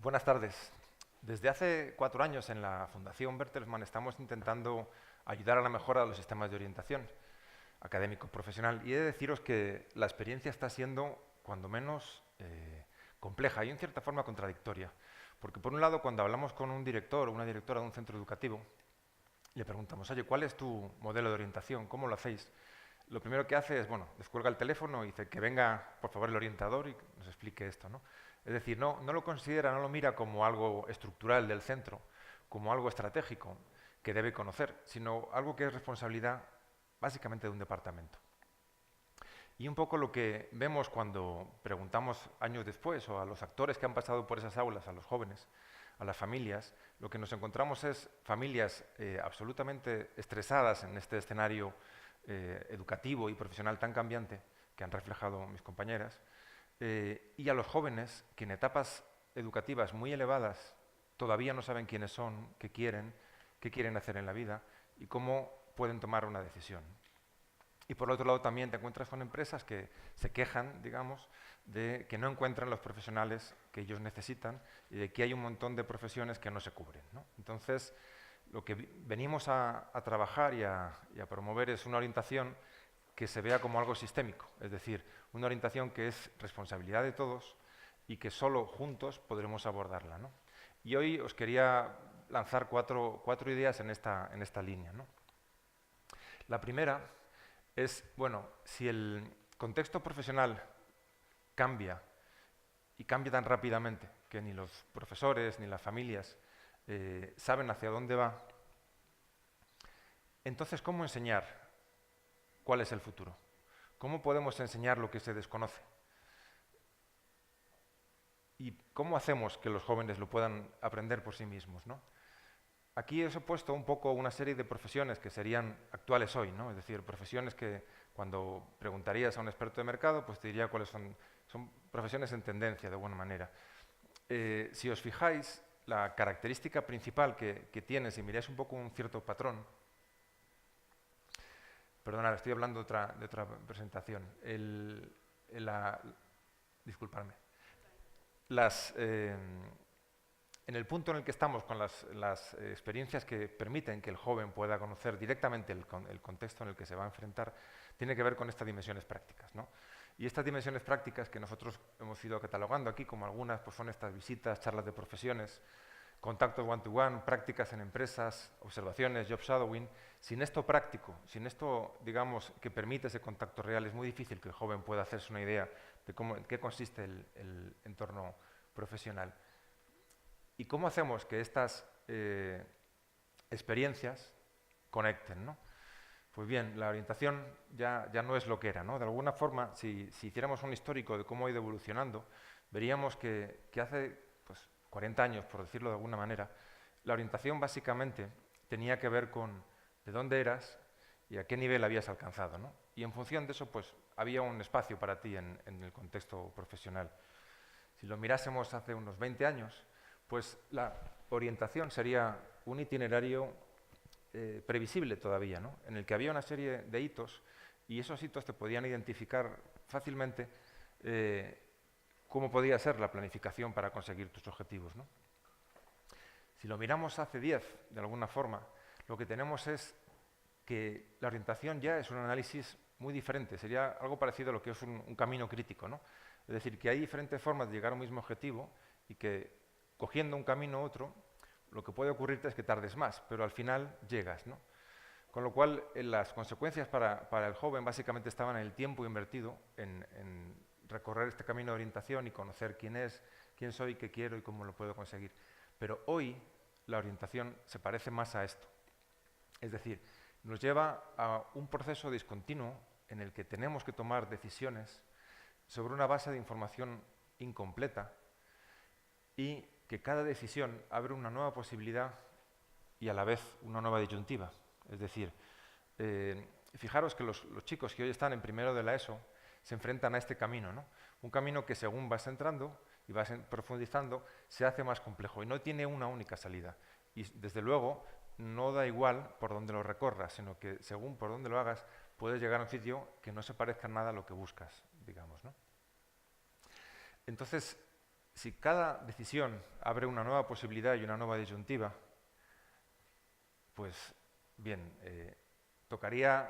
Buenas tardes. Desde hace 4 años en la Fundación Bertelsmann estamos intentando ayudar a la mejora de los sistemas de orientación académico-profesional y he de deciros que la experiencia está siendo, cuando menos, compleja y en cierta forma contradictoria. Porque por un lado, cuando hablamos con un director o una directora de un centro educativo, le preguntamos, oye, ¿cuál es tu modelo de orientación? ¿Cómo lo hacéis? Lo primero que hace es, bueno, descuelga el teléfono y dice que venga, por favor, el orientador y nos explique esto, ¿no? Es decir, no lo considera, no lo mira como algo estructural del centro, como algo estratégico que debe conocer, sino algo que es responsabilidad básicamente de un departamento. Y un poco lo que vemos cuando preguntamos años después o a los actores que han pasado por esas aulas, a los jóvenes, a las familias, lo que nos encontramos es familias absolutamente estresadas en este escenario educativo y profesional tan cambiante que han reflejado mis compañeras, y a los jóvenes que en etapas educativas muy elevadas todavía no saben quiénes son, qué quieren hacer en la vida y cómo pueden tomar una decisión. Y por otro lado también te encuentras con empresas que se quejan, digamos, de que no encuentran los profesionales que ellos necesitan y de que hay un montón de profesiones que no se cubren, ¿no? Entonces, lo que venimos a trabajar y a promover es una orientación que se vea como algo sistémico, es decir, una orientación que es responsabilidad de todos y que solo juntos podremos abordarla, ¿no? Y hoy os quería lanzar cuatro ideas en esta línea, ¿no? La primera es, bueno, si el contexto profesional cambia y cambia tan rápidamente que ni los profesores ni las familias saben hacia dónde va, entonces, ¿cómo enseñar cuál es el futuro? ¿Cómo podemos enseñar lo que se desconoce? ¿Y cómo hacemos que los jóvenes lo puedan aprender por sí mismos, ¿no? Aquí os he puesto un poco una serie de profesiones que serían actuales hoy, ¿no? Es decir, profesiones que cuando preguntarías a un experto de mercado, pues te diría cuáles son. Son profesiones en tendencia, de buena manera. Si os fijáis, la característica principal que tiene, si miráis un poco un cierto patrón, perdonad, estoy hablando de otra presentación. Disculpadme. Las, en el punto en el que estamos con las experiencias que permiten que el joven pueda conocer directamente el contexto en el que se va a enfrentar, tiene que ver con estas dimensiones prácticas, ¿no? Y estas dimensiones prácticas que nosotros hemos ido catalogando aquí, como algunas, pues son estas visitas, charlas de profesiones, contactos one-to-one, prácticas en empresas, observaciones, job shadowing. Sin esto práctico, sin esto, digamos, que permite ese contacto real, es muy difícil que el joven pueda hacerse una idea de en qué consiste el entorno profesional. ¿Y cómo hacemos que estas experiencias conecten, ¿no? Pues bien, la orientación ya no es lo que era, ¿no? De alguna forma, si hiciéramos un histórico de cómo ha ido evolucionando, veríamos que hace pues, 40 años, por decirlo de alguna manera, la orientación básicamente tenía que ver con de dónde eras y a qué nivel habías alcanzado, ¿no? Y en función de eso, pues había un espacio para ti en el contexto profesional. Si lo mirásemos hace unos 20 años, pues la orientación sería un itinerario previsible todavía, ¿no? En el que había una serie de hitos y esos hitos te podían identificar fácilmente cómo podía ser la planificación para conseguir tus objetivos, ¿no? Si lo miramos hace 10, de alguna forma, lo que tenemos es que la orientación ya es un análisis muy diferente, sería algo parecido a lo que es un camino crítico, ¿no? Es decir, que hay diferentes formas de llegar a un mismo objetivo y que cogiendo un camino u otro, lo que puede ocurrirte es que tardes más, pero al final llegas, ¿no? Con lo cual, las consecuencias para el joven básicamente estaban en el tiempo invertido en recorrer este camino de orientación y conocer quién es, quién soy, qué quiero y cómo lo puedo conseguir. Pero hoy la orientación se parece más a esto. Es decir, nos lleva a un proceso discontinuo en el que tenemos que tomar decisiones sobre una base de información incompleta y que cada decisión abre una nueva posibilidad y a la vez una nueva disyuntiva. Es decir, fijaros que los chicos que hoy están en primero de la ESO se enfrentan a este camino, ¿no? Un camino que según vas entrando y vas profundizando se hace más complejo y no tiene una única salida. Y desde luego no da igual por dónde lo recorras, sino que según por dónde lo hagas puedes llegar a un sitio que no se parezca nada a lo que buscas, digamos, ¿no? Entonces, si cada decisión abre una nueva posibilidad y una nueva disyuntiva, pues bien, tocaría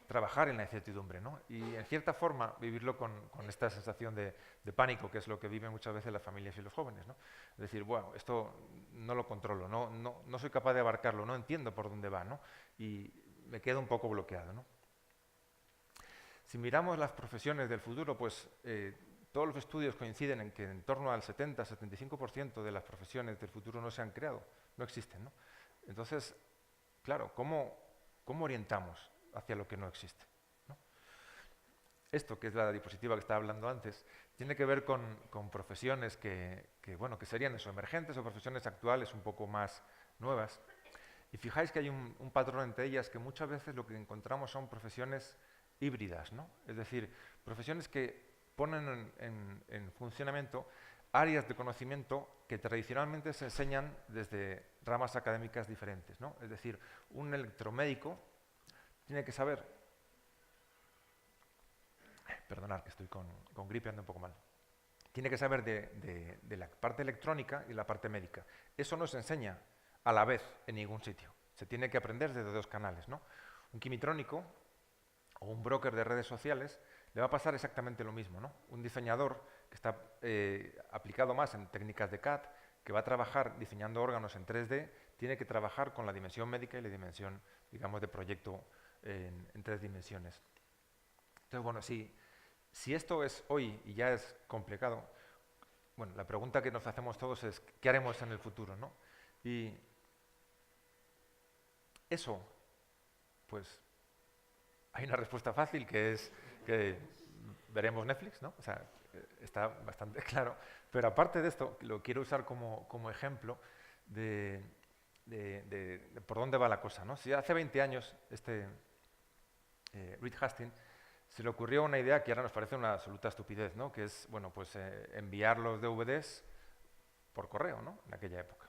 trabajar en la incertidumbre, ¿no? Y en cierta forma vivirlo con esta sensación de pánico, que es lo que viven muchas veces las familias y los jóvenes, ¿no? Es decir, bueno, esto no lo controlo, no soy capaz de abarcarlo, no entiendo por dónde va, ¿no? Y me quedo un poco bloqueado, ¿no? Si miramos las profesiones del futuro, pues todos los estudios coinciden en que en torno al 70-75% de las profesiones del futuro no se han creado, no existen, ¿no? Entonces, claro, ¿cómo orientamos hacia lo que no existe, ¿no? Esto, que es la diapositiva que estaba hablando antes, tiene que ver con profesiones bueno, que serían eso, emergentes o profesiones actuales un poco más nuevas. Y fijáis que hay un patrón entre ellas, que muchas veces lo que encontramos son profesiones híbridas, ¿no? Es decir, profesiones que ponen en funcionamiento áreas de conocimiento que tradicionalmente se enseñan desde ramas académicas diferentes, ¿no? Es decir, un electromédico tiene que saber, perdonad que estoy con gripe, ando un poco mal, tiene que saber de la parte electrónica y la parte médica. Eso no se enseña a la vez en ningún sitio. Se tiene que aprender desde dos canales, ¿no? Un químitrónico o un broker de redes sociales le va a pasar exactamente lo mismo, ¿no? Un diseñador que está aplicado más en técnicas de CAD, que va a trabajar diseñando órganos en 3D, tiene que trabajar con la dimensión médica y la dimensión, digamos, de proyecto en 3 dimensiones. Entonces, bueno, si esto es hoy y ya es complicado, bueno, la pregunta que nos hacemos todos es ¿qué haremos en el futuro, ¿no? Y eso, pues, hay una respuesta fácil, que es que veremos Netflix, ¿no? O sea, está bastante claro. Pero aparte de esto, lo quiero usar como ejemplo de por dónde va la cosa, ¿no? Si hace 20 años Reed Hastings se le ocurrió una idea que ahora nos parece una absoluta estupidez, ¿no? Que es, bueno, pues enviar los DVDs por correo, ¿no? En aquella época.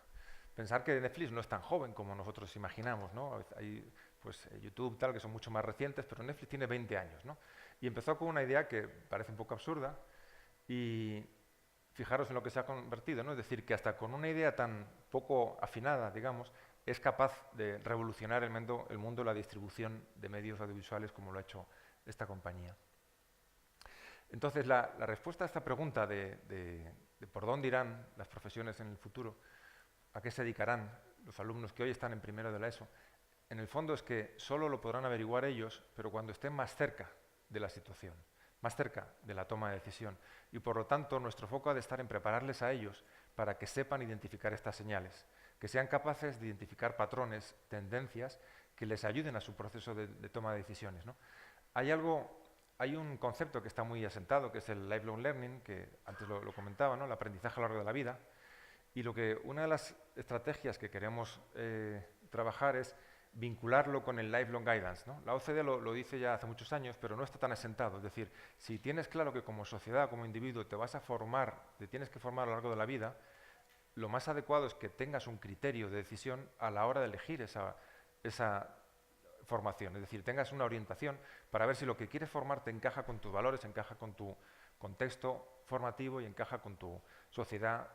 Pensar que Netflix no es tan joven como nosotros imaginamos, ¿no? Hay pues YouTube, tal, que son mucho más recientes, pero Netflix tiene 20 años, ¿no? Y empezó con una idea que parece un poco absurda y fijaros en lo que se ha convertido, ¿no? Es decir, que hasta con una idea tan poco afinada, digamos, es capaz de revolucionar el mundo de la distribución de medios audiovisuales como lo ha hecho esta compañía. Entonces, la respuesta a esta pregunta de por dónde irán las profesiones en el futuro, a qué se dedicarán los alumnos que hoy están en primero de la ESO, en el fondo es que solo lo podrán averiguar ellos, pero cuando estén más cerca de la situación, más cerca de la toma de decisión. Y por lo tanto, nuestro foco ha de estar en prepararles a ellos para que sepan identificar estas señales, que sean capaces de identificar patrones, tendencias, que les ayuden a su proceso de toma de decisiones, ¿no? Hay un concepto que está muy asentado, que es el lifelong learning, que antes lo comentaba, ¿no? El aprendizaje a lo largo de la vida. Y una de las estrategias que queremos trabajar es vincularlo con el lifelong guidance, ¿no? La OCDE lo dice ya hace muchos años, pero no está tan asentado. Es decir, si tienes claro que como sociedad, como individuo, te vas a formar, te tienes que formar a lo largo de la vida, lo más adecuado es que tengas un criterio de decisión a la hora de elegir esa formación. Es decir, tengas una orientación para ver si lo que quieres formar te encaja con tus valores, encaja con tu contexto formativo y encaja con tu sociedad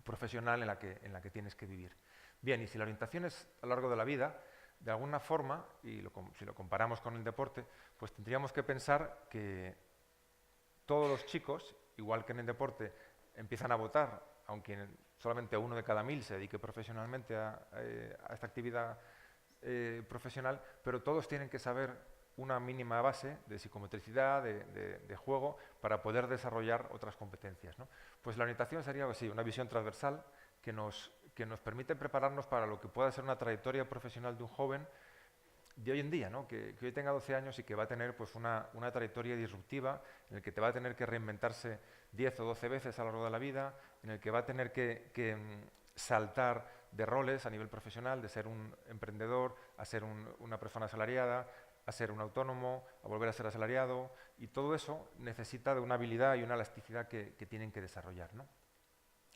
profesional en la que tienes que vivir. Bien, y si la orientación es a lo largo de la vida, de alguna forma, y si lo comparamos con el deporte, pues tendríamos que pensar que todos los chicos, igual que en el deporte, empiezan a votar, aunque solamente 1 de cada 1000 se dedique profesionalmente a esta actividad profesional, pero todos tienen que saber una mínima base de psicomotricidad, de juego, para poder desarrollar otras competencias, ¿no? Pues la orientación sería así, una visión transversal que nos permite prepararnos para lo que pueda ser una trayectoria profesional de un joven de hoy en día, ¿no? Que hoy tenga 12 años y que va a tener pues, una trayectoria disruptiva en el que te va a tener que reinventarse 10 o 12 veces a lo largo de la vida, en el que va a tener que saltar de roles a nivel profesional, de ser un emprendedor a ser una persona asalariada, a ser un autónomo, a volver a ser asalariado, y todo eso necesita de una habilidad y una elasticidad que tienen que desarrollar, ¿no?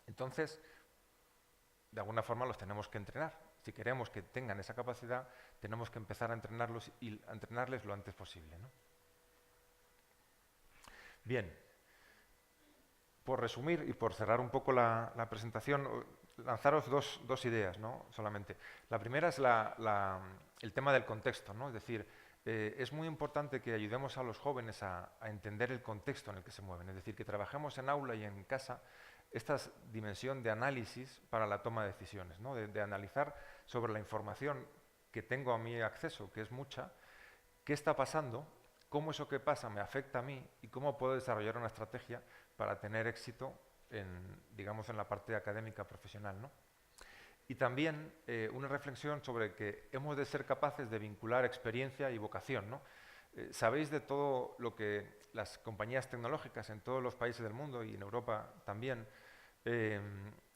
Entonces, de alguna forma los tenemos que entrenar. Si queremos que tengan esa capacidad, tenemos que empezar a entrenarlos y a entrenarles lo antes posible, ¿no? Bien, por resumir y por cerrar un poco la presentación, lanzaros dos ideas, ¿no? Solamente. La primera es el tema del contexto, ¿no? Es decir, es muy importante que ayudemos a los jóvenes a entender el contexto en el que se mueven. Es decir, que trabajemos en aula y en casa esta dimensión de análisis para la toma de decisiones, ¿no? De analizar sobre la información que tengo a mi acceso, que es mucha, qué está pasando, cómo eso que pasa me afecta a mí y cómo puedo desarrollar una estrategia para tener éxito digamos, en la parte académica profesional, ¿no? Y también una reflexión sobre que hemos de ser capaces de vincular experiencia y vocación, ¿no? Sabéis de todo lo que las compañías tecnológicas en todos los países del mundo y en Europa también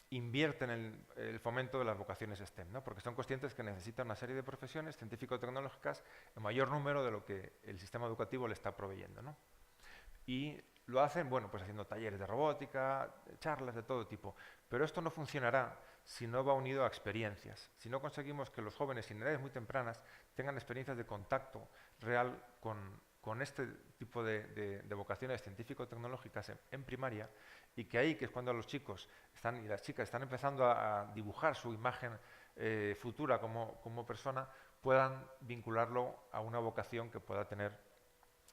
invierten en el fomento de las vocaciones STEM, ¿no? Porque son conscientes que necesitan una serie de profesiones científico-tecnológicas en mayor número de lo que el sistema educativo le está proveyendo, ¿no? Y lo hacen, bueno, pues haciendo talleres de robótica, charlas de todo tipo. Pero esto no funcionará si no va unido a experiencias. Si no conseguimos que los jóvenes en edades muy tempranas tengan experiencias de contacto real con este tipo de vocaciones científico-tecnológicas en primaria, y que ahí, que es cuando los chicos y las chicas están empezando a dibujar su imagen futura como persona, puedan vincularlo a una vocación que pueda tener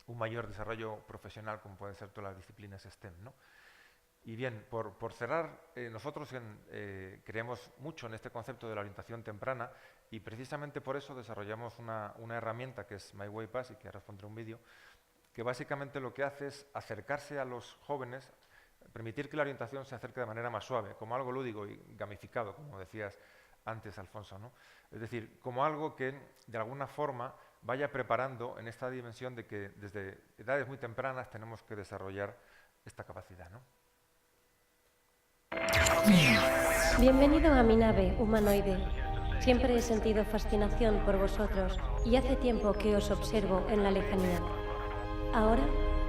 un mayor desarrollo profesional, como pueden ser todas las disciplinas STEM, ¿no? Y bien, por cerrar, nosotros creemos mucho en este concepto de la orientación temprana y precisamente por eso desarrollamos una herramienta que es My Way Pass, y que ahora os pondré un vídeo, que básicamente lo que hace es acercarse a los jóvenes, permitir que la orientación se acerque de manera más suave, como algo lúdico y gamificado, como decías antes, Alfonso, ¿no? Es decir, como algo que de alguna forma vaya preparando en esta dimensión de que desde edades muy tempranas tenemos que desarrollar esta capacidad, ¿no? Bienvenido a mi nave, humanoide. Siempre he sentido fascinación por vosotros y hace tiempo que os observo en la lejanía. Ahora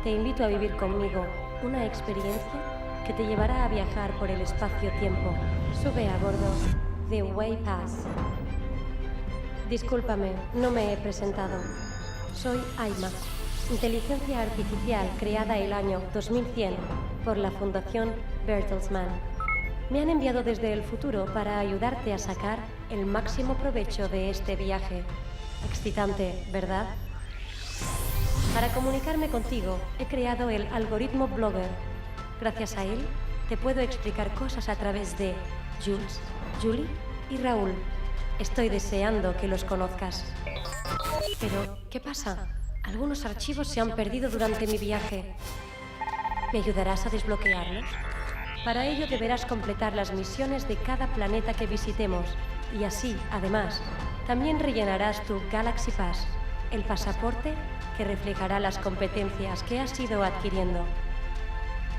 te invito a vivir conmigo una experiencia que te llevará a viajar por el espacio-tiempo. Sube a bordo de Way Pass. Discúlpame, no me he presentado. Soy Aima, inteligencia artificial creada el año 2100 por la Fundación Bertelsmann. Me han enviado desde el futuro para ayudarte a sacar el máximo provecho de este viaje. Excitante, ¿verdad? Para comunicarme contigo, he creado el algoritmo Blogger. Gracias a él, te puedo explicar cosas a través de Jules, Julie y Raúl. Estoy deseando que los conozcas. Pero, ¿qué pasa? Algunos archivos se han perdido durante mi viaje. ¿Me ayudarás a desbloquearlos? Para ello deberás completar las misiones de cada planeta que visitemos y así, además, también rellenarás tu Galaxy Pass, el pasaporte que reflejará las competencias que has ido adquiriendo.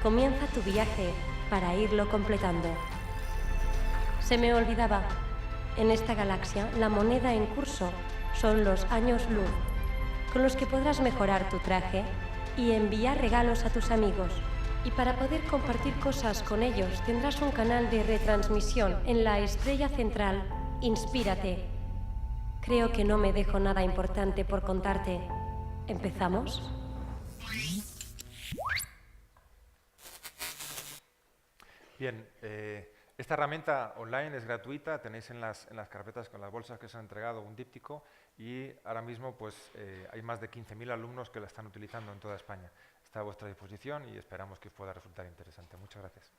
Comienza tu viaje para irlo completando. Se me olvidaba, en esta galaxia la moneda en curso son los años luz, con los que podrás mejorar tu traje y enviar regalos a tus amigos. Y para poder compartir cosas con ellos tendrás un canal de retransmisión en la estrella central Inspírate. Creo que no me dejo nada importante por contarte. ¿Empezamos? Bien, esta herramienta online es gratuita, tenéis en las carpetas con las bolsas que os han entregado un díptico, y ahora mismo pues, hay más de 15.000 alumnos que la están utilizando en toda España. Está a vuestra disposición y esperamos que os pueda resultar interesante. Muchas gracias.